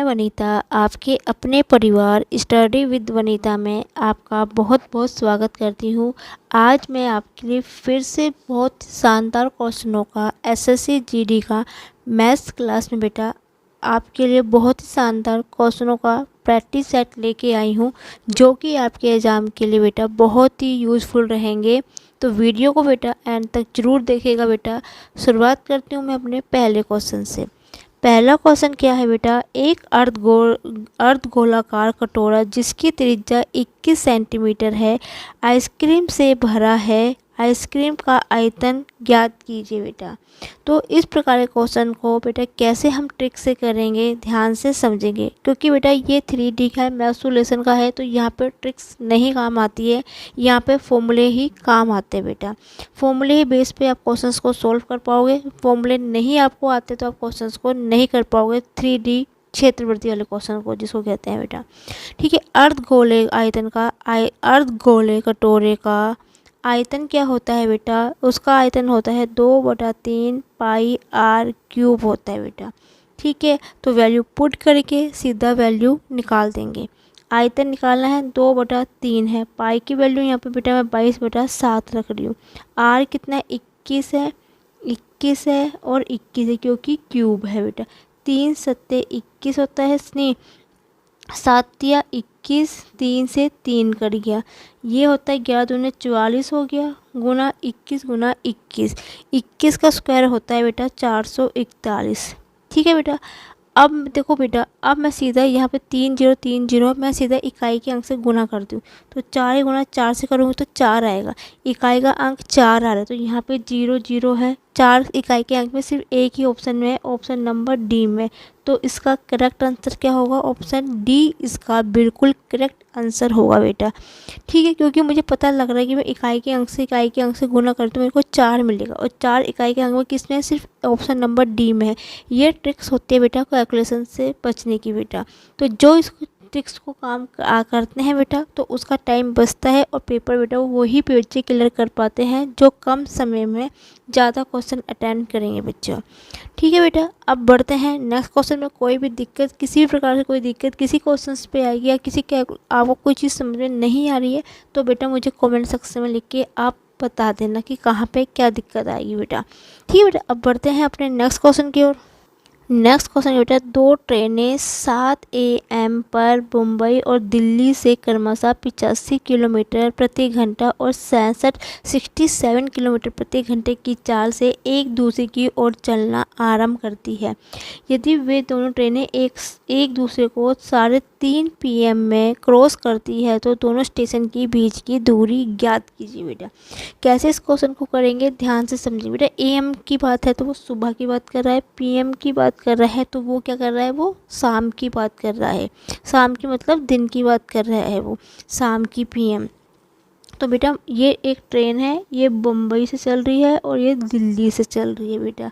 वनीता, आपके अपने परिवार स्टडी विद वनीता में आपका बहुत बहुत स्वागत करती हूँ। आज मैं आपके लिए फिर से बहुत शानदार क्वेश्चनों का एसएससी जीडी का मैथ्स क्लास में बेटा आपके लिए बहुत ही शानदार क्वेश्चनों का प्रैक्टिस सेट लेके आई हूँ, जो कि आपके एग्ज़ाम के लिए बेटा बहुत ही यूज़फुल रहेंगे। तो वीडियो को बेटा एंड तक ज़रूर देखिएगा बेटा। शुरुआत करती हूँ मैं अपने पहले क्वेश्चन से। पहला क्वेश्चन क्या है बेटा, एक अर्धगोलाकार कटोरा जिसकी त्रिज्या 21 सेंटीमीटर है आइसक्रीम से भरा है, आइसक्रीम का आयतन ज्ञात कीजिए बेटा। तो इस प्रकार के क्वेश्चन को बेटा कैसे हम ट्रिक से करेंगे, ध्यान से समझेंगे, क्योंकि बेटा ये 3D का है, मैथ्सोलेशन का है, तो यहाँ पे ट्रिक्स नहीं काम आती है, यहाँ पे फॉर्मूले ही काम आते हैं बेटा। फॉर्मूले ही बेस पे आप क्वेश्चंस को सोल्व कर पाओगे। फॉर्मूले नहीं आपको आते तो आप क्वेश्चंस को नहीं कर पाओगे, 3D क्षेत्रवृत्ति वाले क्वेश्चन को जिसको कहते हैं बेटा। ठीक है, अर्धगोले कटोरे का आयतन क्या होता है बेटा, उसका आयतन होता है 2/3 पाई r क्यूब होता है बेटा। ठीक है, तो वैल्यू पुट करके सीधा वैल्यू निकाल देंगे। आयतन निकालना है, 2/3 है, पाई की वैल्यू यहाँ पे बेटा मैं 22/7 रख रही हूँ। r कितना 21 है, 21 है और 21 है क्योंकि क्यूब है बेटा। 3 सत्ते 21 होता है, नहीं 7 या 21, 3 से 3 कट गया, ये होता है 11 दूने 44 हो गया, गुना 21 गुना 21, 21 का स्क्वायर होता है बेटा 441। ठीक है बेटा। अब देखो बेटा, अब मैं सीधा यहाँ पे 3 0 3 0 मैं सीधा इकाई के अंक से गुना करती हूँ, तो 4 गुना 4 से करूँगी तो 4 आएगा, इकाई का अंक 4 आ रहा है, तो यहाँ पे 0 0 है। 4 इकाई के अंक में सिर्फ एक ही ऑप्शन में है, ऑप्शन नंबर डी में, तो इसका करेक्ट आंसर क्या होगा, ऑप्शन डी इसका बिल्कुल करेक्ट आंसर होगा बेटा। ठीक है, क्योंकि मुझे पता लग रहा है कि मैं इकाई के अंक से गुना करती हूँ, मेरे को 4 मिलेगा, और 4 इकाई के अंक में किस में है, सिर्फ ऑप्शन नंबर डी में है। ये ट्रिक्स होती है बेटा कैलकुलेशन से बचने की बेटा। तो जो इस ट्रिक्स को काम करते हैं बेटा, तो उसका टाइम बचता है और पेपर बेटा वही बच्चे क्लियर कर पाते हैं जो कम समय में ज़्यादा क्वेश्चन अटेम्प्ट करेंगे बच्चों। ठीक है बेटा, अब बढ़ते हैं नेक्स्ट क्वेश्चन में। कोई भी दिक्कत, किसी भी प्रकार से कोई दिक्कत किसी क्वेश्चन पे आएगी या किसी के आपको कोई चीज़ समझ में नहीं आ रही है, तो बेटा मुझे कमेंट सेक्शन में लिख के आप बता देना कि कहाँ पे क्या दिक्कत आएगी बेटा। ठीक है बेटा, अब बढ़ते हैं अपने नेक्स्ट क्वेश्चन की ओर। नेक्स्ट क्वेश्चन बेटा, 2 ट्रेनें 7 AM पर मुंबई और दिल्ली से क्रमशः 85 किलोमीटर प्रति घंटा और 67 किलोमीटर प्रति घंटे की चाल से एक दूसरे की ओर चलना आरंभ करती है। यदि वे दोनों ट्रेनें एक दूसरे को 3:30 PM में क्रॉस करती है तो दोनों स्टेशन के बीच की दूरी ज्ञात कीजिए बेटा। कैसे इस क्वेश्चन को करेंगे, ध्यान से समझिए बेटा। AM की बात है तो वो सुबह की बात कर रहा है, PM की बात कर रहा है तो वो क्या कर रहा है, वो शाम की बात कर रहा है। शाम की मतलब दिन की बात कर रहा है वो, शाम की PM। तो बेटा ये एक ट्रेन है, ये मुंबई से चल रही है और ये दिल्ली से चल रही है बेटा।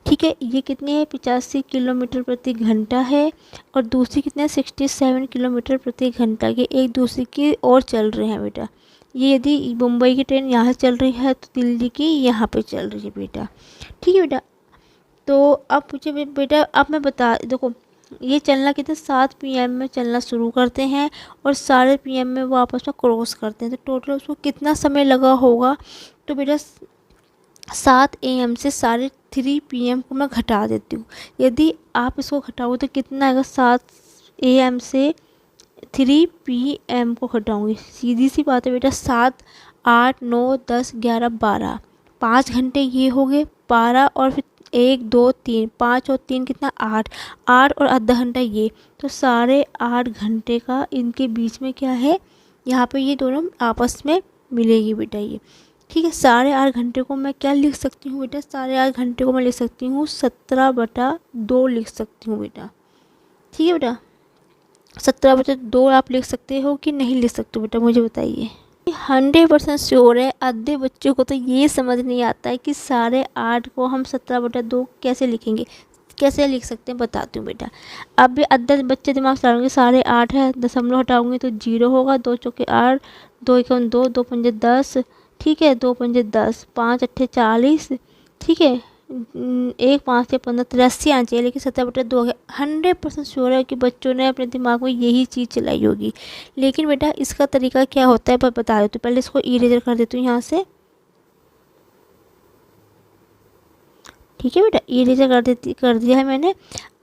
ठीक है, ये कितनी है, 85 किलोमीटर प्रति घंटा है, और दूसरी कितने 67 किलोमीटर प्रति घंटा के एक दूसरे की ओर चल रहे हैं बेटा। ये यदि मुंबई की ट्रेन यहाँ चल रही है तो दिल्ली की यहाँ पे चल रही है बेटा। ठीक है बेटा, तो अब मुझे बेटा अब मैं देखो ये चलना कितने 7 PM में चलना शुरू करते हैं और 3:30 PM में वो आपस में क्रॉस करते हैं, तो टोटल उसको कितना समय लगा होगा। तो बेटा 7 AM से 3:30 PM को मैं घटा देती हूँ। यदि आप इसको घटाओगे तो कितना आएगा, 7 AM से 3 PM को घटाऊँगी, सीधी सी बात है बेटा। 7 8 9 10 11 12 5 घंटे ये हो गए, 12 और फिर 1 2 3 5 और 3 कितना 8 और आधा घंटा ये, तो 8.5 घंटे का इनके बीच में क्या है, यहाँ पे ये दोनों आपस में मिलेगी बेटा ये। ठीक है, 8.5 घंटे को मैं क्या लिख सकती हूँ बेटा, 8.5 घंटे को मैं लिख सकती हूँ 17/2 लिख सकती हूँ बेटा। ठीक है बेटा, 17/2 आप लिख सकते हो कि नहीं लिख सकते हो बेटा, मुझे बताइए। 100% श्योर है आधे बच्चों को तो ये समझ नहीं आता है कि 8.5 को हम 17/2 कैसे लिखेंगे, कैसे लिख सकते हैं, बताती हूँ बेटा। अब भी आधे बच्चे दिमाग चलाएंगे, 8.5 है, दशमलव हटाऊंगे तो 0 होगा, 2 चौके 8, 2 एकम 2, 2 पंजे 10, ठीक है, 2 पंजे 10, 5 अट्ठे 40, ठीक है, 1 5 या 15 83 आना चाहिए, लेकिन 17/2 है। 100% श्योर है कि बच्चों ने अपने दिमाग में यही चीज़ चलाई होगी। लेकिन बेटा इसका तरीका क्या होता है बता देती हूँ। पहले इसको इरेजर कर देती हूँ यहाँ से, ठीक है बेटा, इरेजर कर दिया है मैंने।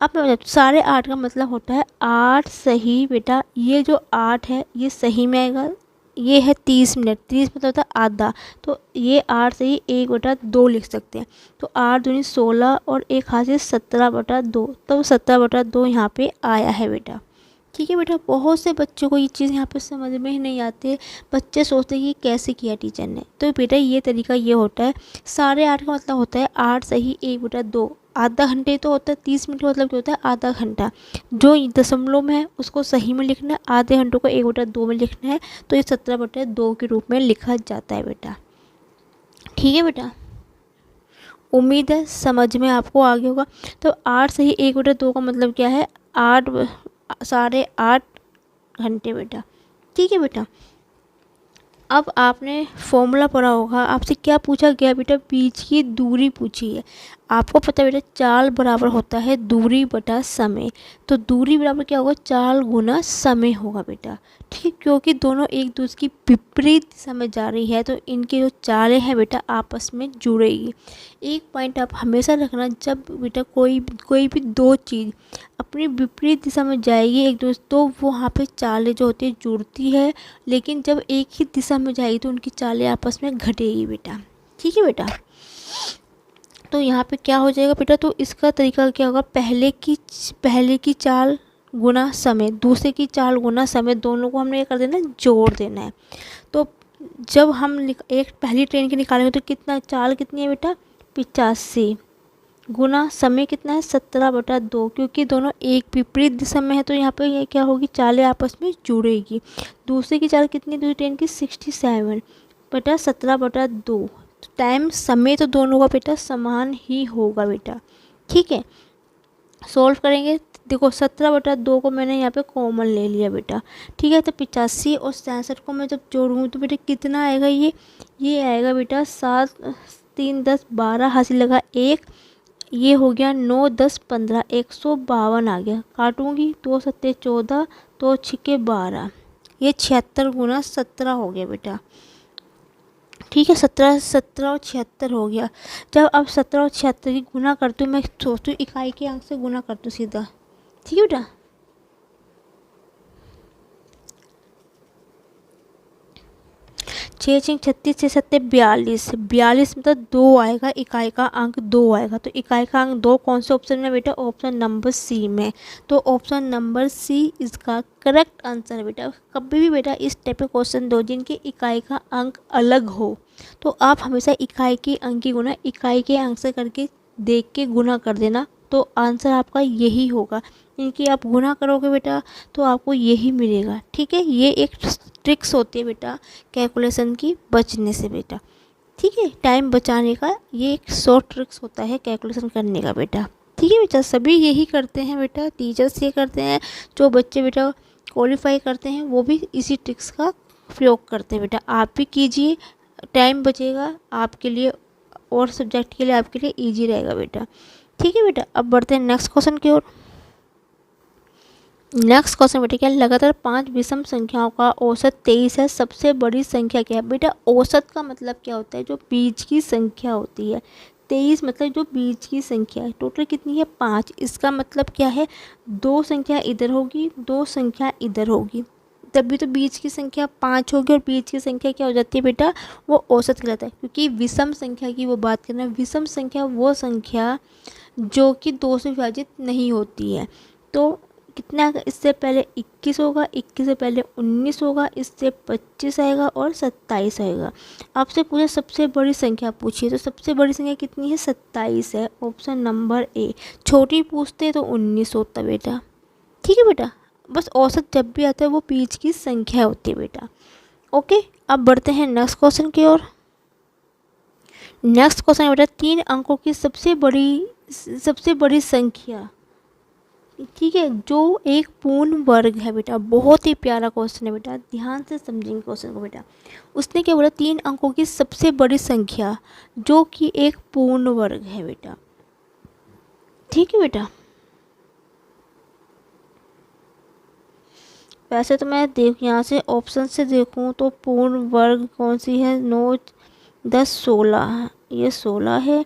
अब मैं बताती हूँ, साढ़े 8 का मतलब होता है 8 सही बेटा। ये जो 8 है ये सही में आएगा। ये है 30 मिनट, 30 मतलब होता है आधा, तो ये 8 सही 1/2 लिख सकते हैं। तो 8 दूनी 16 और एक हाथ से 17/2, तब 17/2 यहाँ पे आया है बेटा। ठीक है बेटा, बहुत से बच्चों को ये चीज़ यहाँ पे समझ में ही नहीं आती। बच्चे सोचते हैं कि कैसे किया टीचर ने। तो बेटा ये तरीका ये होता है, साढ़े 8 का मतलब होता है 8 सही 1/2, आधा घंटे तो होता है। 30 मिनट का मतलब क्या होता है, आधा घंटा। जो दशमलव में है उसको सही में लिखना है, आधे घंटों को 1/2 में लिखना है। तो ये 17/2 के रूप में लिखा जाता है बेटा। ठीक है बेटा, उम्मीद है समझ में आपको आ गया होगा। तो 8 सही 1/2 का मतलब क्या है, 8 साढ़े 8 घंटे बेटा। ठीक है बेटा, अब आपने फॉर्मूला पढ़ा होगा। आपसे क्या पूछा गया बेटा, बीच की दूरी पूछी है। आपको पता है बेटा चाल बराबर होता है दूरी बटा समय। तो दूरी बराबर क्या होगा, चाल गुना समय होगा बेटा। ठीक, क्योंकि दोनों एक दूसरे की विपरीत दिशा में जा रही है, तो इनकी जो चालें हैं बेटा आपस में जुड़ेगी। एक पॉइंट आप हमेशा रखना, जब बेटा कोई भी दो चीज़ अपनी विपरीत दिशा में जाएगी एक दूसरे, तो वो वहाँ पे चालें जो होती है जुड़ती है। लेकिन जब एक ही दिशा में जाएगी तो उनकी चालें आपस में घटेगी बेटा। ठीक है बेटा, तो यहाँ पे क्या हो जाएगा बेटा, तो इसका तरीका क्या होगा, पहले की चाल गुना समय, दूसरे की चाल गुना समय, दोनों को हमने ये कर देना, जोड़ देना है। तो जब हम एक पहली ट्रेन की निकालेंगे तो कितना चाल कितनी है बेटा, 85 गुना समय कितना है, 17/2, क्योंकि दोनों एक विपरीत दिशा में है। तो यहाँ पे ये क्या होगी, चालें आपस में जुड़ेगी। दूसरे की चाल कितनी, दूसरी ट्रेन की 67 बेटा 17/2। टाइम समय तो दोनों का बेटा समान ही होगा बेटा। ठीक है, सॉल्व करेंगे। देखो 17/2 को मैंने यहाँ पे कॉमन ले लिया बेटा। ठीक है, तो 85 और 67 को मैं जब जोड़ूँ तो बेटा कितना आएगा, ये आएगा बेटा 7 3 10 12, हासिल लगा 1, ये हो गया 9 10 15, 152 आ गया। काटूंगी 2 7 14, 2 6 12, ये 76 गुना 17 हो गया बेटा। ठीक है, 17 और 76 हो गया। जब अब 17 और 76 की गुना करती हूँ, मैं सोचती हूँ इकाई के अंक से गुना करती हूँ सीधा। ठीक है बेटा, 6 6 36, 6 7 42, 42 मतलब 2 आएगा, इकाई का अंक 2 आएगा। तो इकाई का अंक 2 कौन से ऑप्शन में बेटा, ऑप्शन नंबर सी में। तो ऑप्शन नंबर सी इसका करेक्ट आंसर है बेटा। कभी भी बेटा इस टाइप के क्वेश्चन दो जिनकी इकाई का अंक अलग हो, तो आप हमेशा इकाई के अंक की गुना इकाई के अंक से करके देख के गुना कर देना, तो आंसर आपका यही होगा। इनकी आप गुना करोगे बेटा तो आपको यही मिलेगा। ठीक है, ये एक ट्रिक्स होती है बेटा कैलकुलेशन की बचने से बेटा। ठीक है, टाइम बचाने का ये एक शॉर्ट ट्रिक्स होता है कैलकुलेशन करने का बेटा। ठीक है बेटा, सभी यही करते हैं बेटा, टीचर्स ये करते हैं, जो बच्चे बेटा क्वालिफाई करते हैं वो भी इसी ट्रिक्स का प्रयोग करते हैं बेटा। आप भी कीजिए, टाइम बचेगा आपके लिए और सब्जेक्ट के लिए आपके लिए ईजी रहेगा बेटा। ठीक है बेटा, अब बढ़ते हैं नेक्स्ट क्वेश्चन की ओर। नेक्स्ट क्वेश्चन बेटा क्या है, लगातार 5 विषम संख्याओं का औसत 23 है, सबसे बड़ी संख्या क्या है। बेटा औसत का मतलब क्या होता है, जो बीच की संख्या होती है। 23 मतलब जो बीच की संख्या है। टोटल कितनी है, 5। इसका मतलब क्या है, 2 संख्या इधर होगी, 2 संख्या इधर होगी, तभी तो बीच की संख्या 5 होगी। और बीच की संख्या क्या हो जाती है बेटा, वो औसत कहलाता है। क्योंकि विषम संख्या की वो बात करना, विषम संख्या वो संख्या जो कि 2 से विभाजित नहीं होती है। तो कितना, इससे पहले 21 होगा, 21 से पहले 19 होगा, इससे 25 आएगा और 27 आएगा। आपसे पूछे सबसे बड़ी संख्या पूछिए, तो सबसे बड़ी संख्या कितनी है, 27 है, ऑप्शन नंबर ए। छोटी पूछते तो 19 होता बेटा। ठीक है बेटा, बस औसत जब भी आता है वो बीच की संख्या होती है बेटा। ओके, अब बढ़ते हैं नेक्स्ट क्वेश्चन की ओर। नेक्स्ट क्वेश्चन बेटा, 3 अंकों की सबसे बड़ी संख्या ठीक है, जो एक पूर्ण वर्ग है बेटा, बहुत ही प्यारा क्वेश्चन है बेटा, ध्यान से समझेंगे क्वेश्चन को बेटा। उसने क्या बोला, 3 अंकों की सबसे बड़ी संख्या जो कि एक पूर्ण वर्ग है बेटा। ठीक है बेटा, वैसे तो मैं देख यहाँ से ऑप्शन से देखूँ तो पूर्ण वर्ग कौन सी है, 9 10 16, ये 16 है,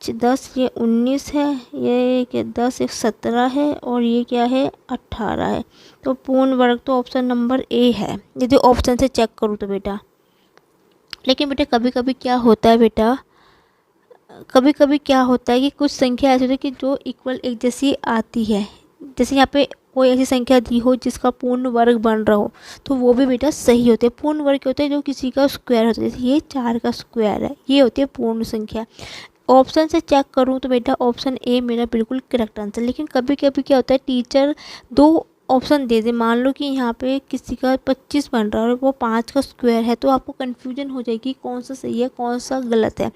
10 ये 19 है, ये क्या 10 एक 17 है, और ये क्या है 18 है। तो पूर्ण वर्ग तो ऑप्शन नंबर ए है यदि ऑप्शन से चेक करूँ तो बेटा। लेकिन बेटा कभी कभी क्या होता है बेटा, कभी कभी क्या होता है कि कुछ संख्या ऐसी होती है कि जो इक्वल एक जैसी आती है। जैसे यहाँ पे कोई ऐसी संख्या दी हो जिसका पूर्ण वर्ग बन रहा हो, तो वो भी बेटा सही होते हैं। पूर्ण वर्ग होते हैं जो किसी का स्क्वायर होता है, जैसे ये 4 का स्क्वायर है, ये होती है पूर्ण संख्या। ऑप्शन से चेक करूँ तो बेटा ऑप्शन ए मेरा बिल्कुल करेक्ट आंसर। लेकिन कभी कभी क्या होता है, टीचर 2 ऑप्शन दे दे, मान लो कि यहाँ पे किसी का 25 बन रहा है और वो 5 का स्क्वायर है, तो आपको कन्फ्यूजन हो जाएगी कौन सा सही है कौन सा गलत है।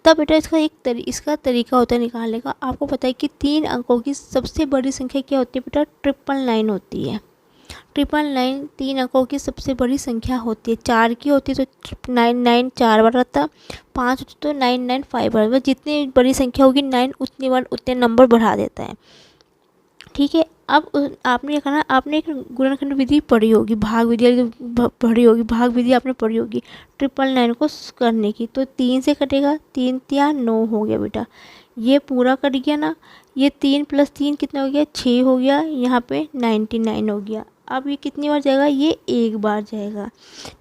तब बेटा इसका इसका तरीका होता है निकालने का। आपको पता है कि 3 अंकों की सबसे बड़ी संख्या क्या होती है बेटा, 999 होती है। 999 3 अंकों की सबसे बड़ी संख्या होती है। 4 की होती है तो 99 4 बार आता है, 5 होती तो 995 बार। जितनी बड़ी संख्या होगी 9 उतनी बार उतने नंबर बढ़ा देता है। ठीक है, अब आपने क्या करना, आपने एक गुणनखंड विधि पढ़ी होगी, भाग विधि पढ़ी होगी, भाग विधि आपने पढ़ी होगी 999 को करने की। तो 3 से कटेगा, 3 या 9 हो गया बेटा, ये पूरा कट गया ना। ये 3 + 3 कितना हो गया, 6 हो गया, यहाँ पे 99 हो गया। अब ये कितनी बार जाएगा, ये एक बार जाएगा।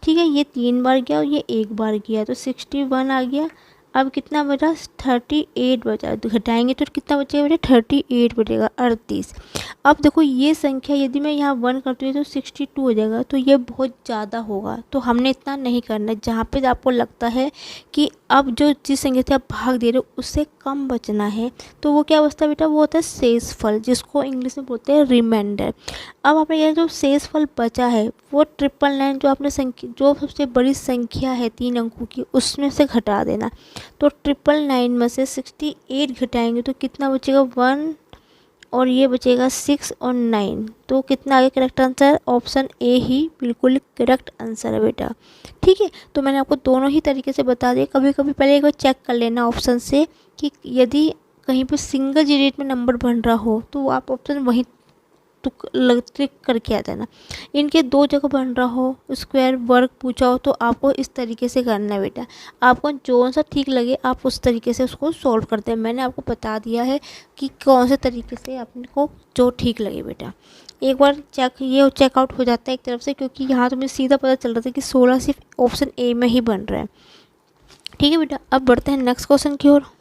ठीक है, ये 3 बार गया और ये एक बार गया, तो 61 आ गया। अब कितना बचा, 38 बचा, तो घटाएंगे तो कितना बचेगा बेटा, 38 बचेगा, 38। अब देखो ये संख्या यदि मैं यहाँ 1 करती हूँ तो 62 हो जाएगा, तो ये बहुत ज़्यादा होगा, तो हमने इतना नहीं करना। जहाँ पे आपको लगता है कि अब जो जिस संख्या से आप भाग दे रहे हो उससे कम बचना है, तो वो क्या बचता है बेटा, वो होता है शेषफल, जिसको इंग्लिश में बोलते हैं रिमाइंडर। अब आपने ये जो शेषफल बचा है वो 999 जो आपने संख्या, जो सबसे बड़ी संख्या है 3 अंकों की, उसमें से घटा देना। तो 999 में से 68 घटाएंगे तो कितना बचेगा, 1, और ये बचेगा 6 और 9, तो कितना आगे करेक्ट आंसर, ऑप्शन ए ही बिल्कुल करेक्ट आंसर है बेटा। ठीक है, तो मैंने आपको दोनों ही तरीके से बता दिया। कभी कभी पहले एक बार चेक कर लेना ऑप्शन से कि यदि कहीं पर सिंगल डिजिट में नंबर बन रहा हो तो आप ऑप्शन वहीं क्लिक करके आ जाना। इनके 2 जगह बन रहा हो, स्क्वायर वर्ग पूछा हो, तो आपको इस तरीके से करना है बेटा। आपको जो सा ठीक लगे आप उस तरीके से उसको सॉल्व करते हैं। मैंने आपको बता दिया है कि कौन से तरीके से आपको जो ठीक लगे बेटा। एक बार ये चेकआउट हो जाता है एक तरफ से, क्योंकि यहाँ तो मुझे सीधा पता चल रहा था कि 16 सिर्फ ऑप्शन ए में ही बन रहा है। ठीक है बेटा, अब बढ़ते हैं नेक्स्ट क्वेश्चन की ओर।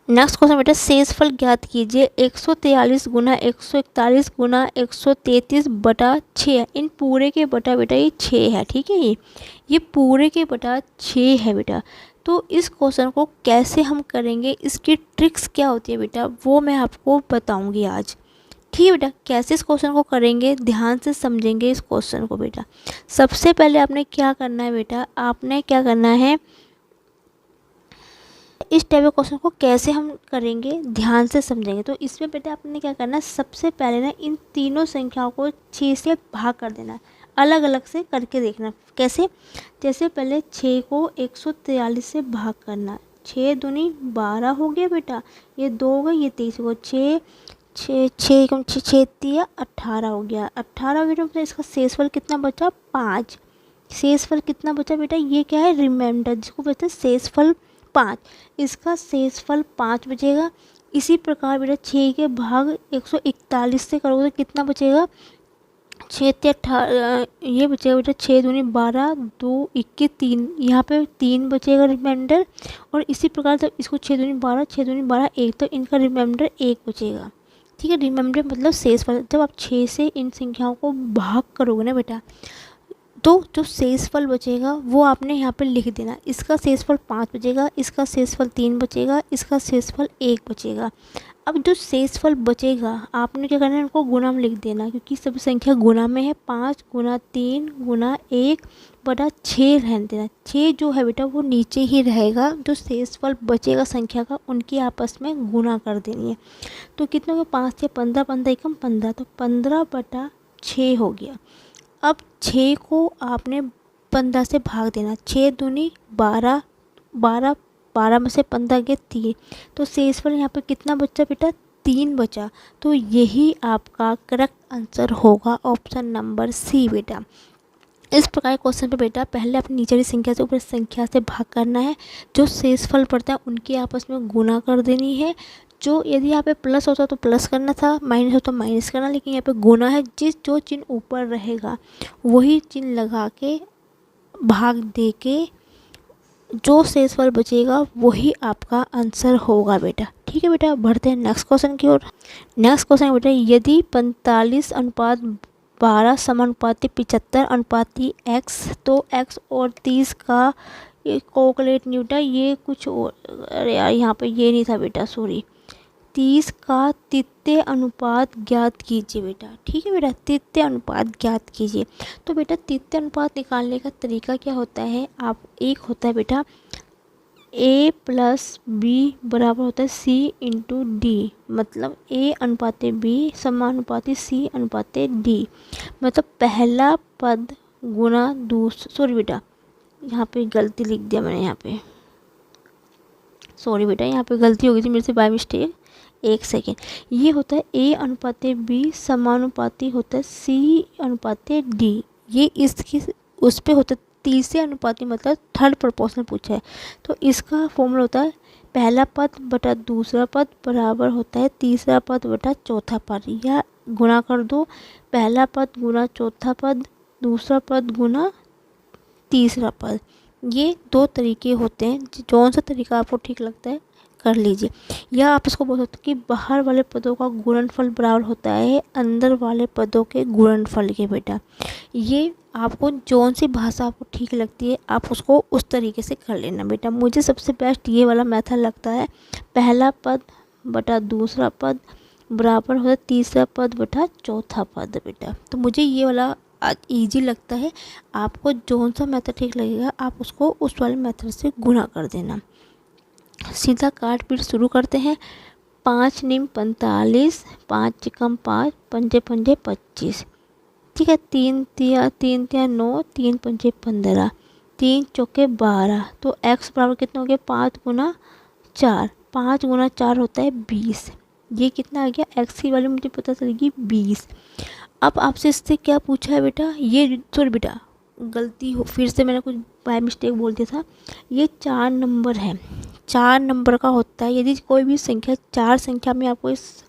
नेक्स्ट क्वेश्चन बेटा, शेषफल ज्ञात कीजिए। 143 गुना 141 गुना 133 बटा 6, इन पूरे के बटा बेटा ये 6 है। ठीक है, ये पूरे के बटा 6 है बेटा। तो इस क्वेश्चन को कैसे हम करेंगे, इसकी ट्रिक्स क्या होती है बेटा, वो मैं आपको बताऊंगी आज। ठीक है बेटा, कैसे इस क्वेश्चन को करेंगे, ध्यान से समझेंगे इस क्वेश्चन को बेटा। सबसे पहले आपने क्या करना है बेटा, आपने क्या करना है, इस टाइप के क्वेश्चन को कैसे हम करेंगे ध्यान से समझेंगे। तो इसमें बेटा आपने क्या करना है, सबसे पहले ना इन तीनों संख्याओं को 6 से भाग कर देना है, अलग अलग से करके देखना कैसे। जैसे पहले 6 को 143 से भाग करना, 6 दूनी 12 हो गया बेटा, ये 2 हो गए, ये 23 हो गया, 6 6 6 6 3 18 हो गया, 18 हो गया। तो इसका शेषफल कितना बचा, 5। शेषफल कितना बचा बेटा, ये क्या है, रिमाइंडर, जिसको बोलते हैं शेषफल 5। इसका शेषफल 5 बचेगा। इसी प्रकार बेटा 6 के भाग 141 से करोगे तो कितना बचेगा, 6 × 18, ये बचेगा बेटा 6 दूनी 12, 2 21 3, यहाँ पे 3 बचेगा रिमाइंडर। और इसी प्रकार जब इसको 6 दूनी 12 6 दूनी 12 1, तो इनका रिमाइंडर 1 बचेगा। ठीक है, रिमाइंडर मतलब शेषफल। जब आप 6 से इन संख्याओं को भाग करोगे ना बेटा, तो जो शेषफल बचेगा वो आपने यहाँ पे लिख देना। इसका शेषफल 5 बचेगा, इसका शेषफल 3 बचेगा, इसका शेषफल 1 बचेगा। अब जो शेषफल बचेगा आपने क्या करना है, उनको गुणा में लिख देना, क्योंकि सभी संख्या गुणा में है। 5 गुना 3 गुना 1 बटा 6 रहने देना। 6 जो है बेटा वो नीचे ही रहेगा, जो शेषफल बचेगा संख्या का उनकी आपस में गुणा कर देनी है। तो कितना हो गया, 5 से 15, 15 एकम 15, तो 15 बटा 6 हो गया। अब 6 को आपने 15 से भाग देना, 6 दूनी 12, 12 12 में से 15 गए 3, तो शेषफल यहाँ पे कितना बचा बेटा, 3 बचा। तो यही आपका करेक्ट आंसर होगा, ऑप्शन नंबर सी बेटा। इस प्रकार क्वेश्चन पे बेटा पहले अपनी नीचे वाली संख्या से ऊपर संख्या से भाग करना है, जो शेषफल पड़ता है उनके आपस में गुणा कर देनी है। जो यदि यहाँ पे प्लस होता तो प्लस करना था, माइनस होता तो माइनस करना, लेकिन यहाँ पे गुणा है, जो चिन्ह ऊपर रहेगा वही चिन्ह लगा के भाग दे के जो शेषफल बचेगा वही आपका आंसर होगा बेटा। ठीक है बेटा, बढ़ते हैं नेक्स्ट क्वेश्चन की ओर। नेक्स्ट क्वेश्चन बेटा, यदि 45:12 समानुपाती 75 अनुपाती x, तो x और 30 का कोकलेट नहीं बेटा, ये कुछ और, अरे यार यहाँ पे ये नहीं था बेटा, सॉरी। 30 का तृतीय अनुपात ज्ञात कीजिए बेटा। ठीक है बेटा, तृतीय अनुपात ज्ञात कीजिए। तो बेटा तृतीय अनुपात निकालने का तरीका क्या होता है, आप एक होता है बेटा a प्लस बी बराबर होता है c इंटू डी, मतलब a अनुपाते b समानुपाती c अनुपाते d, मतलब पहला पद गुना दूसरा, सॉरी बेटा यहाँ पे गलती लिख दिया मैंने, यहाँ पे सॉरी बेटा यहाँ पे गलती हो गई थी मेरे से बाय मिस्टेक, एक सेकेंड। ये होता है a अनुपाते b समानुपाती होता है c अनुपाते d, ये इसकी उस पे होता है तीसरे अनुपाती, मतलब थर्ड प्रोपोर्शनल पूछा है। तो इसका फॉर्मूला होता है पहला पद बटा दूसरा पद बराबर होता है तीसरा पद बटा चौथा पद, या गुणा कर दो, पहला पद गुना चौथा पद, दूसरा पद गुना तीसरा पद। ये दो तरीके होते हैं, जौन सा तरीका आपको ठीक लगता है कर लीजिए। या आप इसको बोल सकते हो कि बाहर वाले पदों का गुणनफल बराबर होता है अंदर वाले पदों के गुणनफल के बेटा। ये आपको जौन सी भाषा आपको ठीक लगती है आप उसको उस तरीके से कर लेना बेटा। मुझे सबसे बेस्ट ये वाला मेथड लगता है, पहला पद बटा दूसरा पद बराबर होता है तीसरा पद बटा चौथा पद बेटा। तो मुझे ये वाला ईजी लगता है, आपको जौन सा मेथड ठीक लगेगा आप उसको उस वाले मेथड से गुणा कर देना। सीधा काट पीट शुरू करते हैं। 5 निम 45, 5 चिकम 5, पंजे पंजे 25, ठीक है। 3 तिया 9, 3 पंजे 15, 3 चौके 12, तो x बराबर कितना हो गया, 5 गुना 4, 5 गुना 4 होता है 20। ये कितना आ गया, x की वैल्यू मुझे पता चलेगी 20। अब आपसे इससे क्या पूछा है बेटा, ये सॉरी बेटा गलती हो, फिर से मैंने कुछ बाय मिस्टेक बोल दिया था। ये 4 नंबर है, 4 नंबर का होता है। यदि कोई भी संख्या 4 संख्या में आपको इस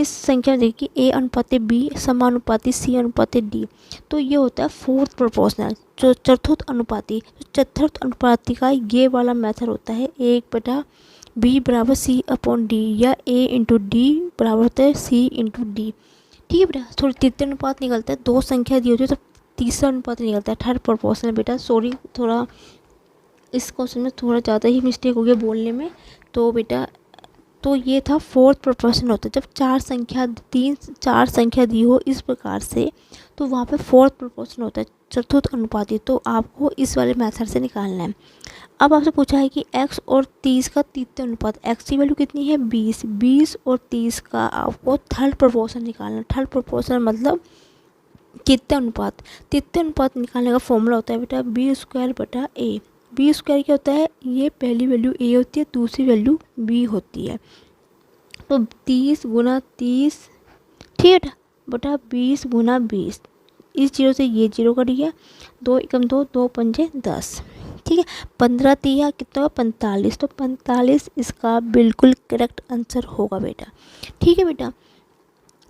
संख्या में देखिए a अनुपाते b समानुपाती c अनुपाते d, तो ये होता है फोर्थ प्रोपोर्शनल, जो चतुर्थ अनुपाती। तो चतुर्थ अनुपाती का ये वाला मेथड होता है 1/b बराबर c अपॉन d, या a इंटू डी बराबर होता है c इंटू डी। ठीक है बेटा, थोड़ी तृतीय अनुपात निकलता है, 2 संख्या दी होती है तो तीसरा अनुपात निकलता है, थर्ड प्रोपोर्शनल बेटा। सॉरी थोड़ा इस क्वेश्चन में थोड़ा ज़्यादा ही मिस्टेक हो गया बोलने में, तो बेटा तो ये था फोर्थ प्रोपोर्शन होता है। जब 4 संख्या दी हो इस प्रकार से, तो वहाँ पे फोर्थ प्रोपोर्शन होता है, चतुर्थ अनुपाती। तो आपको इस वाले मेथड से निकालना है। अब आपसे पूछा है कि x और 30 का तृतीय अनुपात, x की वैल्यू कितनी है 20, 20 और 30 का आपको थर्ड प्रोपोर्शन निकालना। थर्ड प्रोपोर्शन मतलब तृतीय अनुपात। तृतीय अनुपात निकालने का फॉर्मूला होता है बेटा b² बटा a। b² क्या होता है, ये पहली वैल्यू a होती है, दूसरी वैल्यू b होती है। तो 30 गुना 30, ठीक है बटा 20 गुना 20, इस जीरो से ये जीरो कट गया, 2 एकम 2, 2 पंजे 10, ठीक है। 15 तिया कितना होगा 45, तो 45 इसका बिल्कुल करेक्ट आंसर होगा बेटा। ठीक है बेटा,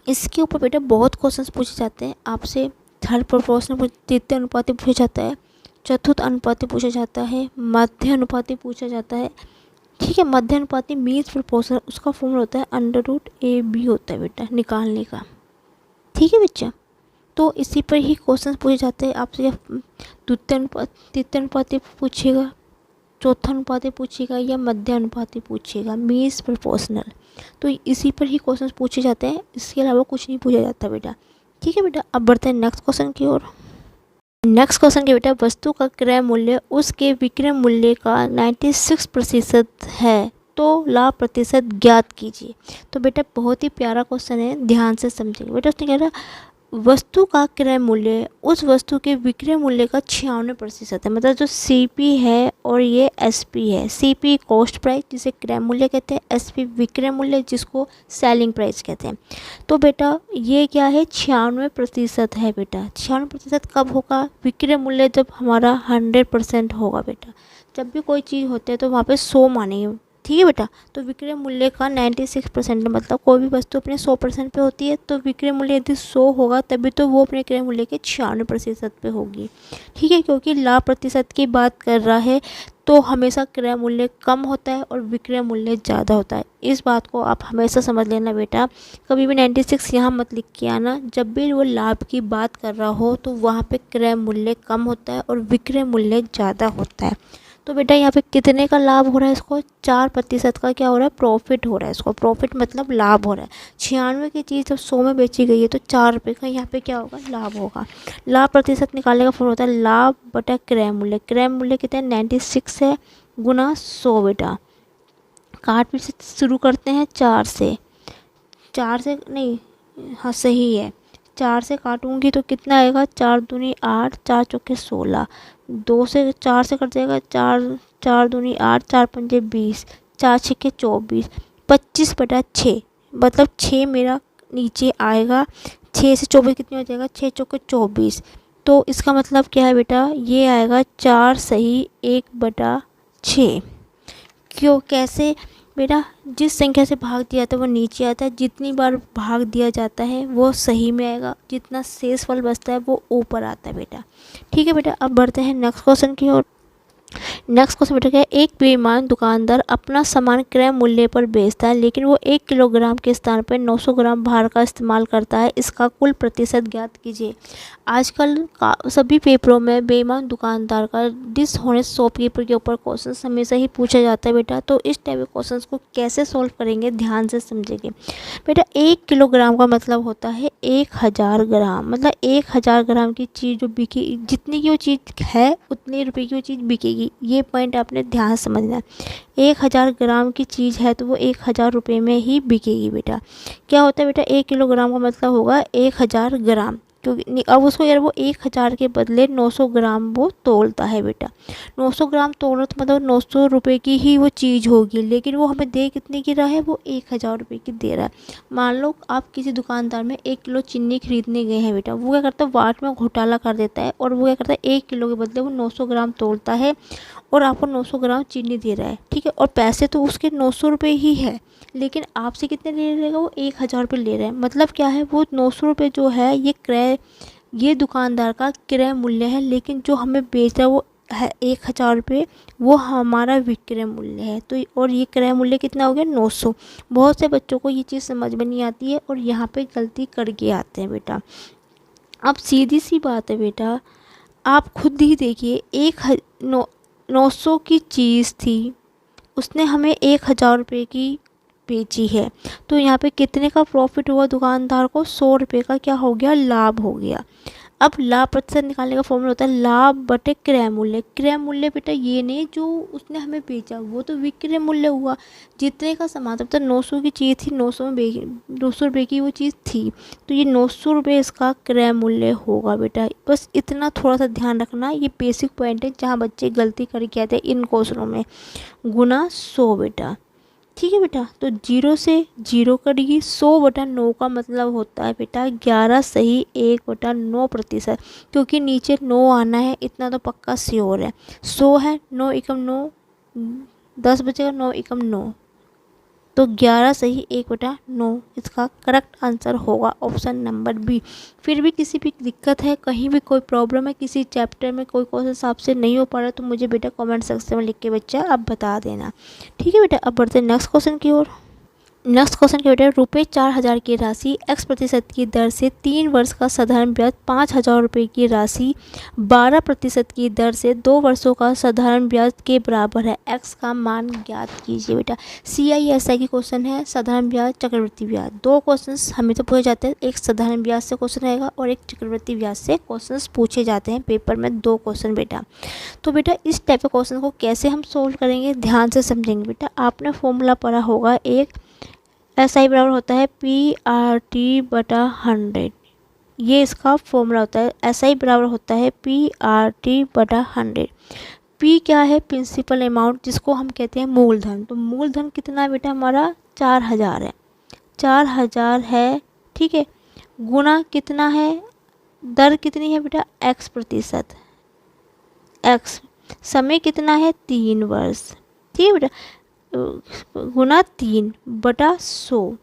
इसके ऊपर बेटा बहुत क्वेश्चंस पूछे जाते हैं आपसे। थर्ड प्रोपोर्शनल तृतीय अनुपाती पूछा जाता है, चतुर्थ अनुपाती पूछा जाता है, मध्य अनुपाती पूछा जाता है। ठीक है, मध्य अनुपाती मीन्स प्रोपोर्शनल, उसका फॉर्मूला होता है √AB होता है बेटा निकालने का। ठीक है बच्चा, तो इसी पर ही क्वेश्चन पूछे जाते हैं आपसे। तृतीय अनुपाती पूछेगा, चौथा अनुपाती पूछेगा या मध्य अनुपाती पूछेगा, मीन्स प्रोपोर्शनल। तो इसी पर ही क्वेश्चन पूछे जाते हैं, इसके अलावा कुछ नहीं पूछा जाता बेटा। ठीक है बेटा, अब बढ़ते हैं नेक्स्ट क्वेश्चन की ओर। नेक्स्ट क्वेश्चन के बेटा, वस्तु का क्रय मूल्य उसके विक्रय मूल्य का 96% है तो लाभ प्रतिशत ज्ञात कीजिए। तो बेटा बहुत ही प्यारा क्वेश्चन है, ध्यान से समझेंगे बेटा। उसने कह रहा वस्तु का क्रय मूल्य उस वस्तु के विक्रय मूल्य का 96% है, मतलब जो सीपी है और ये एसपी है। सीपी कॉस्ट प्राइस जिसे क्रय मूल्य कहते हैं, एसपी विक्रय मूल्य जिसको सेलिंग प्राइस कहते हैं। तो बेटा ये क्या है, 96% है बेटा। 96% कब होगा, विक्रय मूल्य जब हमारा 100% होगा बेटा। जब भी कोई चीज़ होती है तो वहाँ पे 100 मानेंगे, ठीक है बेटा। तो विक्रय मूल्य का 96% मतलब कोई भी वस्तु अपने 100% पे होती है, तो विक्रय मूल्य यदि 100 होगा तभी तो वो अपने क्रय मूल्य के 96% पे होगी, ठीक है। क्योंकि लाभ प्रतिशत की बात कर रहा है तो हमेशा क्रय मूल्य कम होता है और विक्रय मूल्य ज़्यादा होता है। इस बात को आप हमेशा समझ लेना बेटा। कभी भी 96 यहाँ मत लिख के आना। जब भी वो लाभ की बात कर रहा हो तो वहाँ पे क्रय मूल्य कम होता है और विक्रय मूल्य ज़्यादा होता है। तो बेटा यहाँ पे कितने का लाभ हो रहा है इसको, 4% का क्या हो रहा है, प्रॉफिट हो रहा है इसको। प्रॉफिट मतलब लाभ हो रहा है। 96 की चीज़ जब 100 में बेची गई है तो 4 रुपये का यहाँ पे क्या होगा, लाभ होगा। लाभ प्रतिशत निकालने का फॉर्मूला होता है लाभ बटा क्रय मूल्य। क्रय मूल्य कितना है, 96 है गुना 100 बेटा। काट पीछे शुरू करते हैं 4 से, 4 से नहीं, हाँ सही है, 4 से काटूंगी तो कितना आएगा, 4 दूनी 8, 4 चौके 16, 2 से 4 से कट जाएगा, 4 दूनी 8, 4 पंजे 20, 4 छक्के 24, 25/6 मतलब 6 मेरा नीचे आएगा। 6 से 24 कितनी हो जाएगा, 6 चौके 24। तो इसका मतलब क्या है बेटा, ये आएगा 4 सही 1/6। क्यों, कैसे बेटा, जिस संख्या से भाग दिया जाता है वो नीचे आता है, जितनी बार भाग दिया जाता है वो सही में आएगा, जितना शेष फल बचता है वो ऊपर आता है बेटा। ठीक है बेटा, अब बढ़ते हैं नेक्स्ट क्वेश्चन की ओर। नेक्स्ट क्वेश्चन बेटा क्या है, एक बेईमान दुकानदार अपना सामान क्रय मूल्य पर बेचता है लेकिन वो 1 किलोग्राम के स्थान पर 900 ग्राम भार का इस्तेमाल करता है, इसका कुल प्रतिशत ज्ञात कीजिए। आजकल सभी पेपरों में बेईमान दुकानदार का डिसहोनेस्ट शॉपकीपर के ऊपर क्वेश्चन हमेशा ही पूछा जाता है बेटा। तो इस टाइप के क्वेश्चन को कैसे सोल्व करेंगे, ध्यान से समझेंगे बेटा। 1 किलोग्राम का मतलब होता है 1000 ग्राम, मतलब 1000 ग्राम की चीज़ जो बिकी, जितनी की वो चीज़ है उतने रुपए की वो चीज़ बिकेगी। ये पॉइंट आपने ध्यान से समझना। 1000 ग्राम की चीज़ है तो वो 1000 रुपये में ही बिकेगी बेटा। क्या होता है बेटा, 1 किलोग्राम का मतलब होगा 1000 ग्राम, क्योंकि अब उसको यार वो 1000 के बदले 900 ग्राम वो तोलता है बेटा। 900 ग्राम तोल तो मतलब 900 रुपये की ही वो चीज़ होगी, लेकिन वो हमें दे कितने की रहा है, वो 1000 रुपये की दे रहा है। मान लो आप किसी दुकानदार में 1 किलो चीनी खरीदने गए हैं बेटा, वो क्या करता है, वाट में घोटाला कर देता है और वो क्या करता है, 1 किलो के बदले वो 900 ग्राम तोलता है और आपको 900 ग्राम चीनी दे रहा है, ठीक है। और पैसे तो उसके 900 रुपये ही है, लेकिन आपसे कितने ले लेगा, वो 1000 रुपये ले रहा है। मतलब क्या है, वो 900 रुपये जो है ये दुकानदार का क्रय मूल्य है, लेकिन जो हमें बेच रहा है वो है 1000 रुपये, वो हमारा विक्रय मूल्य है। तो और ये क्रय मूल्य कितना हो गया, 900। बहुत से बच्चों को ये चीज़ समझ में नहीं आती है और यहाँ पे गलती करके आते हैं बेटा। अब सीधी सी बात है बेटा, आप खुद ही देखिए, 900 की चीज़ थी, उसने हमें 1000 रुपये की बेची है, तो यहाँ पे कितने का प्रॉफिट हुआ दुकानदार को, 100 रुपये का क्या हो गया, लाभ हो गया। अब लाभ प्रतिशत निकालने का फॉर्मूला होता है लाभ बटे क्रय मूल्य। क्रय मूल्य बेटा ये नहीं जो उसने हमें बेचा, वो तो विक्रय मूल्य हुआ, जितने का सामान था। तो 900 की चीज़ थी, 900 रुपये की वो चीज़ थी, तो ये 900 रुपये इसका क्रय मूल्य होगा बेटा। बस इतना थोड़ा सा ध्यान रखना, ये बेसिक पॉइंट है जहाँ बच्चे गलती करके आते हैं इन क्वेश्चनों में। गुना 100 बेटा, ठीक है बेटा। तो 0 से 0 कटेगी, 100/9 का मतलब होता है बेटा 11 सही 1/9%, क्योंकि नीचे 9 आना है इतना तो पक्का श्योर है। 100 है, 9 एकम 9, 10 बचेगा, 9 एकम 9, तो 11 सही 1/9 इसका करेक्ट आंसर होगा, ऑप्शन नंबर बी। फिर भी किसी भी दिक्कत है, कहीं भी कोई प्रॉब्लम है, किसी चैप्टर में कोई क्वेश्चन आपसे नहीं हो पा रहा तो मुझे बेटा कमेंट सेक्शन में लिख के बच्चा आप बता देना, ठीक है बेटा। अब बढ़ते हैं नेक्स्ट क्वेश्चन की ओर। नेक्स्ट क्वेश्चन क्या बेटा, रुपये 4,000 की राशि x प्रतिशत की दर से 3 वर्ष का साधारण ब्याज 5,000 रुपये की राशि 12% की दर से 2 वर्षों का साधारण ब्याज के बराबर है, x का मान ज्ञात कीजिए। बेटा CISI की क्वेश्चन है, साधारण ब्याज चक्रवृद्धि ब्याज। दो क्वेश्चन हमें तो पूछे जाते हैं, एक साधारण ब्याज से क्वेश्चन रहेगा और एक चक्रवृद्धि ब्याज से क्वेश्चन पूछे जाते हैं पेपर में, 2 क्वेश्चन बेटा। तो बेटा इस टाइप के क्वेश्चन को कैसे हम सोल्व करेंगे, ध्यान से समझेंगे बेटा। आपने फॉर्मूला पढ़ा होगा, एक SI बराबर होता है PRT/100, ये इसका फॉर्मूला होता है। SI बराबर होता है PRT/100। P क्या है, प्रिंसिपल अमाउंट, जिसको हम कहते हैं मूलधन। तो मूलधन कितना है बेटा, हमारा 4,000 है, 4,000 है, ठीक है। गुना कितना है, दर कितनी है बेटा, x प्रतिशत, x, समय कितना है 3 वर्ष, ठीक है बेटा, गुना 3/100।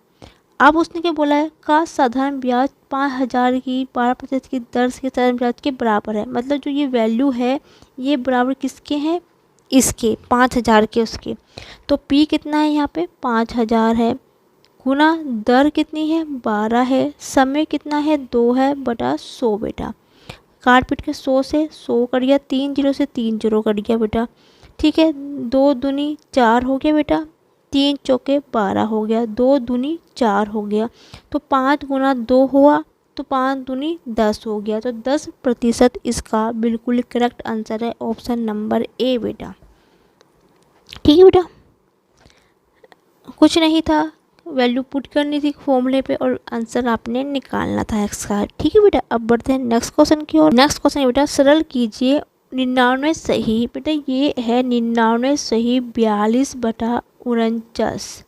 अब उसने क्या बोला है, का साधारण ब्याज 5,000 की 12% की दर से साधारण ब्याज के बराबर है। मतलब जो ये वैल्यू है ये बराबर किसके हैं, इसके 5,000 के, उसके। तो P कितना है यहाँ पे 5,000 है, गुना दर कितनी है 12 है, समय कितना है 2 है बटा 100 बेटा। काट पीट के 100 से 100 कट गया, 3 0 से 3 0 कट गया बेटा, ठीक है। 2 दूनी 4 हो गया बेटा, 3 चौके 12 हो गया, 2 दूनी 4 हो गया, तो 5 गुना 2 हुआ, तो 5 दूनी 10 हो गया। तो 10% इसका बिल्कुल करेक्ट आंसर है, ऑप्शन नंबर ए बेटा, ठीक है बेटा। कुछ नहीं था, वैल्यू पुट करनी थी फॉर्मूले पे और आंसर आपने निकालना था एक्स का, ठीक है बेटा। अब बढ़ते हैं नेक्स्ट क्वेश्चन की ओर। नेक्स्ट क्वेश्चन है बेटा, सरल कीजिए 99 सही, बेटा ये है 99 सही 42/49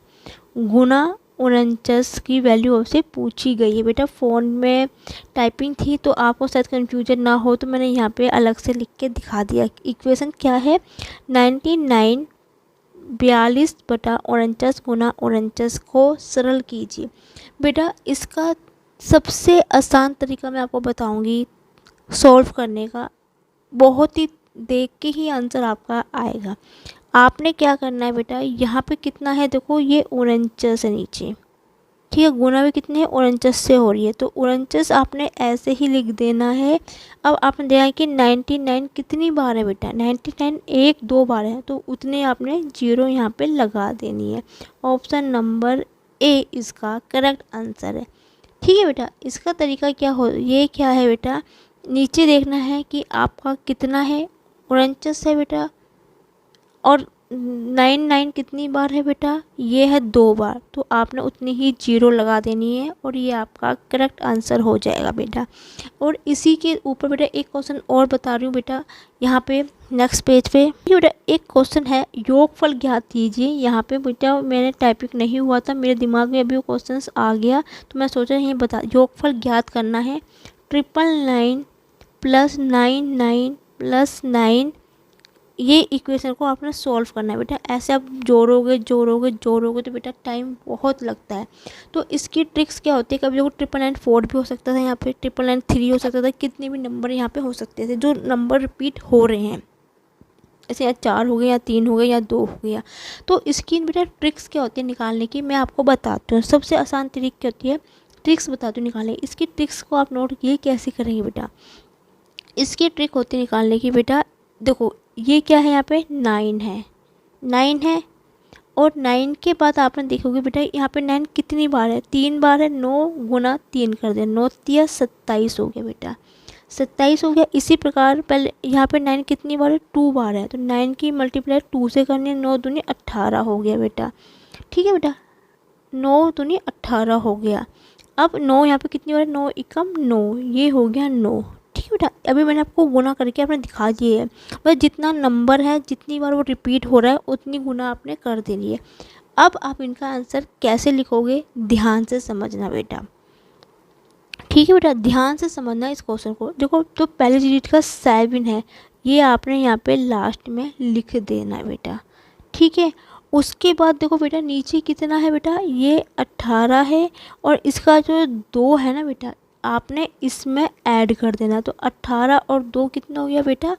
गुना 49 की वैल्यू आपसे पूछी गई है। बेटा फ़ोन में टाइपिंग थी तो आपको शायद कन्फ्यूजन ना हो, तो मैंने यहाँ पे अलग से लिख के दिखा दिया। इक्वेशन क्या है, 99 42/49 गुना 49 को सरल कीजिए। बेटा इसका सबसे आसान तरीका मैं आपको बताऊंगी सॉल्व करने का, बहुत ही देख के ही आंसर आपका आएगा। आपने क्या करना है बेटा, यहाँ पे कितना है देखो, ये 49 है नीचे, ठीक है, गुना भी कितने हैं 49 से हो रही है, तो 49 आपने ऐसे ही लिख देना है। अब आपने देखा कि 99 कितनी बार है बेटा, 99 1 2 बार है, तो उतने आपने 0 यहाँ पे लगा देनी है। ऑप्शन नंबर ए इसका करेक्ट आंसर है, ठीक है बेटा। इसका तरीका क्या हो, ये क्या है बेटा, नीचे देखना है कि आपका कितना है, 49 है बेटा, और 99 कितनी बार है बेटा, ये है 2 बार, तो आपने उतनी ही 0 लगा देनी है और ये आपका करेक्ट आंसर हो जाएगा बेटा। और इसी के ऊपर बेटा एक क्वेश्चन और बता रही हूँ बेटा, यहाँ पे नेक्स्ट पेज पे बेटा एक क्वेश्चन है, योगफल ज्ञात कीजिए। यहाँ पे बेटा मैंने टाइपिंग नहीं हुआ था, मेरे दिमाग में अभी वो क्वेश्चन आ गया, तो मैं सोचा ये बता, योगफल ज्ञात करना है 999 + 99 + 9, ये इक्वेशन को आपने सॉल्व करना है बेटा। ऐसे आप जोड़ोगे तो बेटा टाइम बहुत लगता है। तो इसकी ट्रिक्स क्या होती है, कभी देखो 999 भी हो सकता था, यहाँ पे 999 हो सकता था, कितने भी नंबर यहाँ पे हो सकते थे जो नंबर रिपीट हो रहे हैं, ऐसे या 4 हो गए या 3 हो गए या 2 हो गया। तो इसकी बेटा ट्रिक्स क्या होती है निकालने की, मैं आपको बताती हूँ। सबसे आसान तरीका क्या होती है, ट्रिक्स बताती हूँ निकालने। इसकी ट्रिक्स को आप नोट किए कैसे करेंगे बेटा। इसकी ट्रिक होती है निकालने की बेटा, देखो ये क्या है, यहाँ पे 9 है, 9 है, और 9 के बाद आपने देखोगे बेटा यहाँ पे 9 कितनी बार है, 3 बार है, 9 गुना 3 कर दे, 9 3 27 हो गया बेटा, 27 हो गया। इसी प्रकार पहले यहाँ पे 9 कितनी बार है, 2 बार है, तो 9 की मल्टीप्लाई 2 से करनी है, 9 दूनी 18 हो गया बेटा, ठीक है बेटा, 9 दूनी 18 हो गया। अब 9 यहाँ पे कितनी बार है, 9 एकम 9, ये हो गया 9, ठीक है बेटा। अभी मैंने आपको गुना करके आपने दिखा दिए है, बस जितना नंबर है जितनी बार वो रिपीट हो रहा है उतनी गुना आपने कर देनी है। अब आप इनका आंसर कैसे लिखोगे, ध्यान से समझना बेटा, ठीक है बेटा, ध्यान से समझना इस क्वेश्चन को। देखो तो पहले डिजिट का 7 है, ये आपने यहाँ पे लास्ट में लिख देना है बेटा, ठीक है। उसके बाद देखो बेटा नीचे कितना है बेटा, ये 18 है, और इसका जो 2 है ना बेटा, आपने इसमें ऐड कर देना, तो 18 और 2 कितना हो गया बेटा,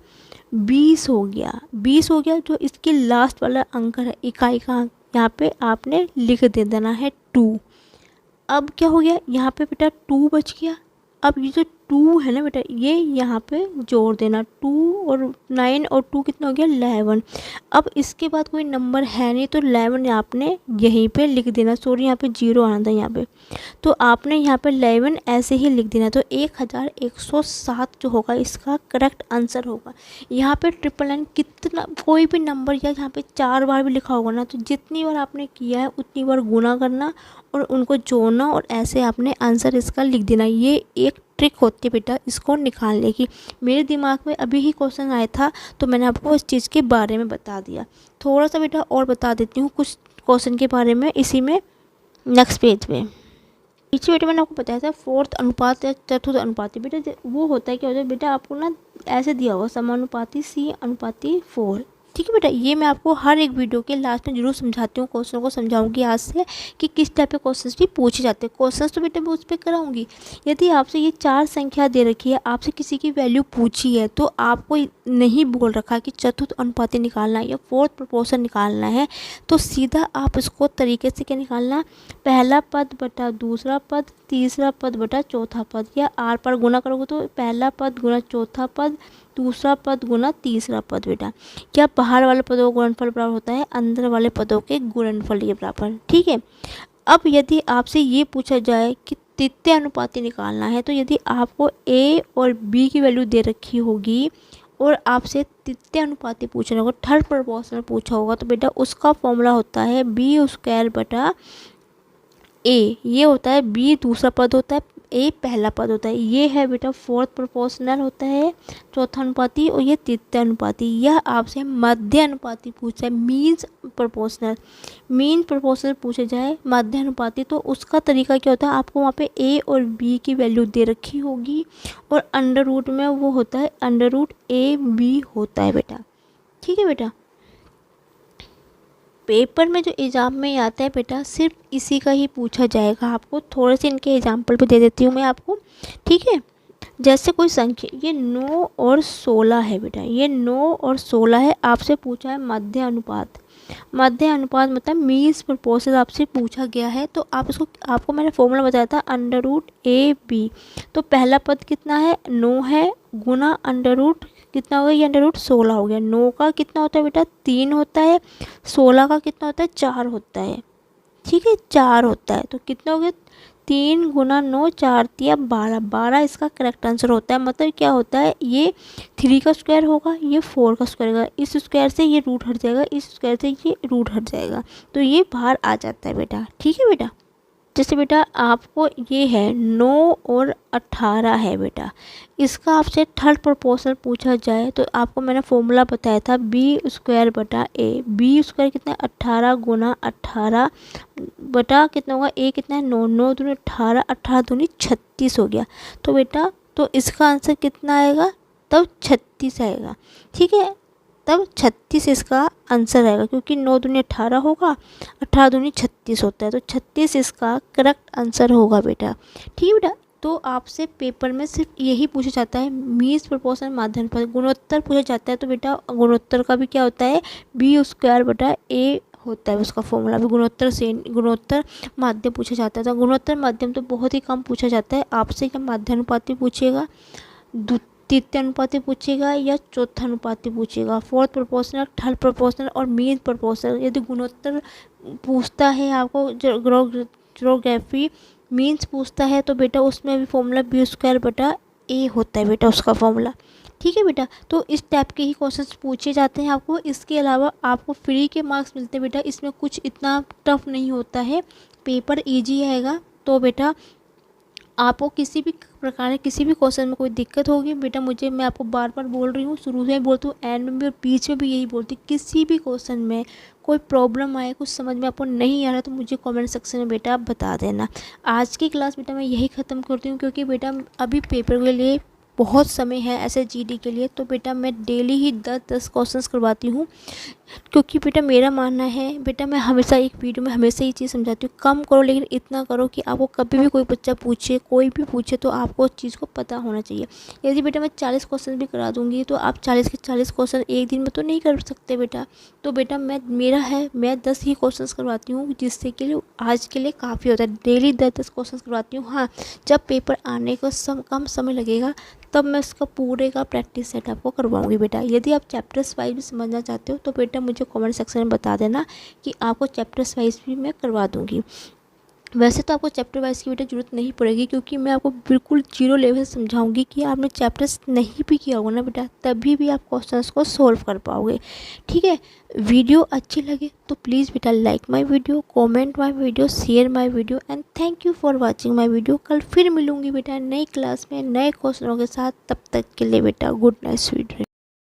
20 हो गया, 20 हो गया। जो इसके लास्ट वाला अंक है, इकाई का अंक, यहाँ पे आपने लिख दे देना है 2। अब क्या हो गया, यहाँ पे बेटा 2 बच गया। अब ये जो 2 है ना बेटा, ये यहाँ पे जोड़ देना, 2 और 9 और 2 कितना हो गया 11। अब इसके बाद कोई नंबर है नहीं तो 11 आपने यहीं पे लिख देना। सॉरी, यहाँ पे 0 आना था यहाँ पे, तो आपने यहाँ पे 11 ऐसे ही लिख देना। तो 1107 जो होगा इसका करेक्ट आंसर होगा। यहाँ पे 999 कितना, कोई भी नंबर या यहाँ पे 4 बार भी लिखा होगा ना, तो जितनी बार आपने किया है उतनी बार गुना करना और उनको जोड़ना और ऐसे आपने आंसर इसका लिख देना। ये एक ट्रिक होती है बेटा इसको निकालने की। मेरे दिमाग में अभी ही क्वेश्चन आया था तो मैंने आपको इस चीज़ के बारे में बता दिया। थोड़ा सा बेटा और बता देती हूँ कुछ क्वेश्चन के बारे में इसी में नेक्स्ट पेज पे। पीछे बेटा मैंने आपको बताया था फोर्थ अनुपात या चतुर्थ अनुपाती। बेटा वो होता है, क्या होता है बेटा, आपको ना ऐसे दिया होगा समानुपाती C/4। ठीक है बेटा, ये मैं आपको हर एक वीडियो के लास्ट में जरूर समझाती हूँ, क्वेश्चन को समझाऊंगी आज से कि किस टाइप के क्वेश्चंस भी पूछे जाते हैं। क्वेश्चंस तो बेटा मैं उस पर कराऊंगी। यदि आपसे ये 4 संख्या दे रखी है, आपसे किसी की वैल्यू पूछी है, तो आपको नहीं बोल रखा कि चतुर्थ अनुपाती निकालना है या फोर्थ प्रोपोर्शन निकालना है, तो सीधा आप इसको तरीके से क्या निकालना, पहला पद बटा दूसरा पद, तीसरा पद बटा चौथा पद, या आर पर गुना करोगे तो पहला पद गुना चौथा पद, दूसरा पद गुना तीसरा पद। बेटा क्या बाहर वाले पदों का गुणनफल बराबर होता है अंदर वाले पदों के गुणनफल के बराबर। ठीक है, अब यदि आपसे ये पूछा जाए कि तृतीय अनुपाती निकालना है, तो यदि आपको ए और बी की वैल्यू दे रखी होगी और आपसे तृतीय अनुपाती पूछना होगा, थर्ड प्रोपोर्शनल पूछा होगा, तो बेटा उसका फॉर्मूला होता है B² बटा ए। ये होता है बी दूसरा पद होता है, ए पहला पद होता है। ये है बेटा फोर्थ प्रोपोर्शनल होता है, चौथा अनुपाती, और ये तृतीय अनुपाती। यह आपसे मध्य अनुपाती पूछा है, मीन प्रोपोर्शनल पूछे जाए मध्य अनुपाती, तो उसका तरीका क्या होता है, आपको वहाँ पे ए और बी की वैल्यू दे रखी होगी और अंडर रूट में वो होता है √AB होता है बेटा। ठीक है बेटा, पेपर में जो एग्ज़ाम में आता है बेटा सिर्फ इसी का ही पूछा जाएगा। आपको थोड़े से इनके एग्जाम्पल भी दे देती हूँ मैं आपको। ठीक है, जैसे कोई संख्या, ये 9 और 16 है बेटा, ये 9 और 16 है, आपसे पूछा है मध्य अनुपात। मध्य अनुपात मतलब मीन्स प्रोपोर्शनल आपसे पूछा गया है, तो आप इसको, आपको मैंने फॉर्मूला बताया था √AB। तो पहला पद कितना है 9 है, गुना अंडर कितना हो गया, ये √16 हो गया। 9 का कितना होता है बेटा 3 होता है, 16 का कितना होता है 4 होता है। ठीक है, 4 होता है, तो कितना हो गया 3 गुना 9 4 तिया 12, 12 इसका करेक्ट आंसर होता है। मतलब क्या होता है, ये 3 का स्क्वायर होगा, ये 4 का स्क्वायर होगा, इस स्क्वायर से ये रूट हट जाएगा, इस स्क्वायर से ये रूट हट जाएगा, तो ये बाहर आ जाता है बेटा। ठीक है बेटा, जैसे बेटा आपको ये है 9 और 18 है बेटा, इसका आपसे थर्ड प्रोपोर्शनल पूछा जाए तो आपको मैंने फॉर्मूला बताया था B² बटा ए। B² कितना है 18 गुना 18 बटा कितना होगा ए कितना है 9, 9 दूनी 18, 18 दूनी 36 हो गया। तो बेटा तो इसका आंसर कितना आएगा, तब 36 आएगा। ठीक है, तब 36 इसका आंसर आएगा, क्योंकि 9 दूनी 18 होगा, 18 दूनी 36 होता है, तो 36 इसका करेक्ट आंसर होगा बेटा। ठीक है बेटा, तो आपसे पेपर में सिर्फ यही पूछा जाता है, मीन्स प्रोपोर्शनल माध्यम पर गुणोत्तर पूछा जाता है, तो बेटा गुणोत्तर का भी क्या होता है B² बटा ए होता है, उसका फॉर्मूला भी गुणोत्तर माध्यम पूछा जाता है। तो गुणोत्तर माध्यम तो बहुत ही कम पूछा जाता है, आपसे क्या माध्यानुपाती पूछेगा, तृतीय अनुपाती पूछेगा या चौथा अनुपाती पूछेगा, फोर्थ प्रोपोर्शनल, थर्ड प्रोपोर्शनल और मीन प्रोपोर्शनल। यदि गुणोत्तर पूछता है आपको, ज्योग्राफी मीन्स पूछता है, तो बेटा उसमें भी फॉर्मूला B² बटा ए होता है बेटा उसका फॉर्मूला। ठीक है बेटा, तो इस टाइप के ही क्वेश्चंस पूछे जाते हैं आपको। इसके अलावा आपको फ्री के मार्क्स मिलते हैं बेटा, इसमें कुछ इतना टफ नहीं होता है, पेपर ईजी आएगा। तो बेटा आपको किसी भी प्रकार के किसी भी क्वेश्चन में कोई दिक्कत होगी बेटा, मैं आपको बार बार बोल रही हूँ, शुरू से बोलती हूँ, एंड में भी और बीच में भी यही बोलती हूँ, किसी भी क्वेश्चन में कोई प्रॉब्लम आए, कुछ समझ में आपको नहीं आ रहा, तो मुझे कमेंट सेक्शन में बेटा आप बता देना। आज की क्लास बेटा मैं यही ख़त्म करती हूँ, क्योंकि बेटा अभी पेपर के लिए बहुत समय है ऐसे जीडी के लिए, तो बेटा मैं डेली ही 10-10 क्वेश्चंस करवाती हूँ। क्योंकि बेटा मेरा मानना है बेटा, मैं हमेशा एक वीडियो में हमेशा ये चीज़ समझाती हूँ, कम करो लेकिन इतना करो कि आपको कभी भी कोई बच्चा पूछे, कोई भी पूछे तो आपको उस चीज़ को पता होना चाहिए। यदि बेटा मैं 40 क्वेश्चन भी करा दूंगी तो आप 40 के 40 क्वेश्चन एक दिन में तो नहीं कर सकते बेटा। तो बेटा मैं 10 ही क्वेश्चन करवाती हूँ, जिससे के लिए आज के लिए काफ़ी होता है। डेली 10-10 क्वेश्चन करवाती हूँ। हाँ, जब पेपर आने को कम समय लगेगा तब मैं उसका पूरे का प्रैक्टिस सेट आपको करवाऊंगी बेटा। यदि आप चैप्टर्स वाइज भी समझना चाहते हो तो बेटा मुझे कमेंट सेक्शन में बता देना कि आपको चैप्टर्स वाइज भी मैं करवा दूंगी। वैसे तो आपको चैप्टर वाइज की बेटा ज़रूरत नहीं पड़ेगी, क्योंकि मैं आपको बिल्कुल जीरो लेवल से समझाऊंगी कि आपने चैप्टर्स नहीं भी किया होगा ना बेटा, तभी भी आप क्वेश्चंस को सोल्व कर पाओगे। ठीक है, वीडियो अच्छी लगे तो प्लीज़ बेटा like my video, comment my video, share my video and thank you for watching my video. कल फिर मिलूंगी बेटा नई क्लास में नए क्वेश्चनों के साथ। तब तक के लिए बेटा गुड नाइट, स्वीट ड्रीम।